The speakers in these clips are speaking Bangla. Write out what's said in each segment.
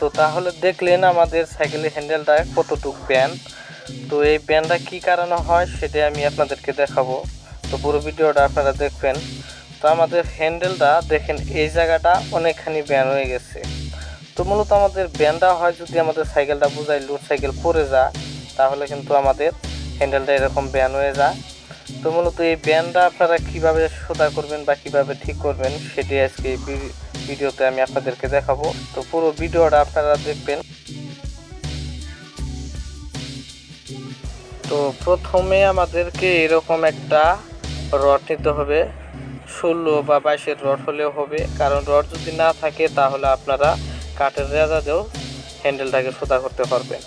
তো তাহলে দেখলেন আমাদের সাইকেলের হ্যান্ডেলটা কতটুক ব্যান্ড। তো এই ব্যান্ডটা কী কারণে হয় সেটা আমি আপনাদেরকে দেখাবো। তো পুরো ভিডিওটা আপনারা দেখবেন। তো আমাদের হ্যান্ডেলটা দেখেন এই জায়গাটা অনেকখানি ব্যান্ড হয়ে গেছে। তো মূলত আমাদের ব্যান্ডটা হয় যদি আমাদের সাইকেলটা বোঝাই লোড সাইকেল পড়ে যায়, তাহলে কিন্তু আমাদের হ্যান্ডেলটা এরকম ব্যান্ড হয়ে যায়। তো মূলত এই ব্যান্ডটা আপনারা কিভাবে সোজা করবেন বা কিভাবে ঠিক করবেন সেটি আজকে এই ভিডিওতে আমি আপনাদেরকে দেখাবো। তো পুরো ভিডিওটা আপনারা দেখবেন। তো প্রথমে আমাদেরকে এরকম একটা রড নিতে হবে, 16 বা 22-এর রড হলেও হবে, কারণ রড যদি না থাকে তাহলে আপনারা কাঠের রেজা দিয়েও হ্যান্ডেলটাকে সোজা করতে পারবেন।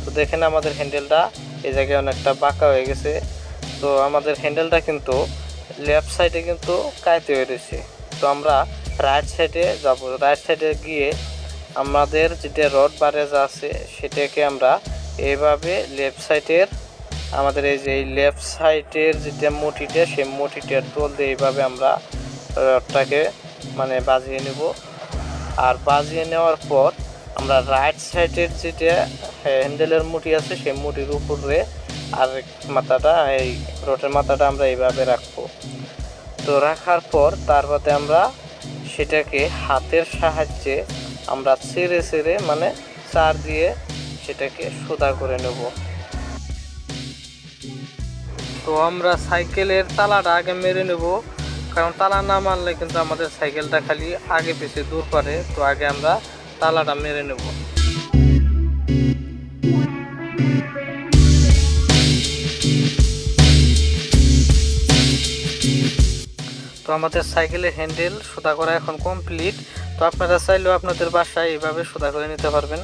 তো দেখেন আমাদের হ্যান্ডেলটা এই জায়গায় অনেকটা বাঁকা হয়ে গেছে। তো আমাদের হ্যান্ডেলটা কিন্তু লেফট সাইডে কিন্তু কাইতে হয়ে রয়েছে। তো আমরা রাইট সাইডে যাব। রাইট সাইডে গিয়ে আমাদের যেটা রড বা রেজা আছে সেটাকে আমরা এইভাবে লেফট সাইডের আমাদের এই যে এই লেফট সাইডের যেটা মুঠিটা সেই মুঠিটার তোল দিয়ে এইভাবে আমরা রডটাকে মানে বাজিয়ে নেব। আর বাজিয়ে নেওয়ার পর আমরা রাইট সাইডের যেটা হ্যান্ডেলের মুঠি আছে সেই মুঠির উপরে আর মাথাটা এই রডের মাথাটা আমরা এইভাবে রাখবো। তো রাখার পর তারপরে আমরা সেটাকে হাতের সাহায্যে আমরা ছেড়ে ছেড়ে মানে চার দিয়ে সেটাকে সোজা করে নেব। তো আমরা সাইকেলের তালাটা আগে মেরে নেব, কারণ তালা না মারলে কিন্তু আমাদের সাইকেলটা খালি আগে পিছিয়ে দূর করে। তো আগে আমরা তালাটা মেরে নেব। তো আমাদের সাইকেলের হ্যান্ডেল সোজা করা এখন কমপ্লিট। তো আপনারা চাইলেও আপনাদের বাসায় এইভাবে সোজা করে নিতে পারবেন।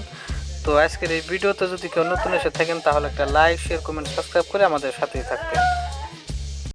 তো আজকের এই ভিডিওতে যদি কেউ নতুন এসে থাকেন তাহলে একটা লাইক, শেয়ার, কমেন্ট, সাবস্ক্রাইব করে আমাদের সাথেই থাকবেন।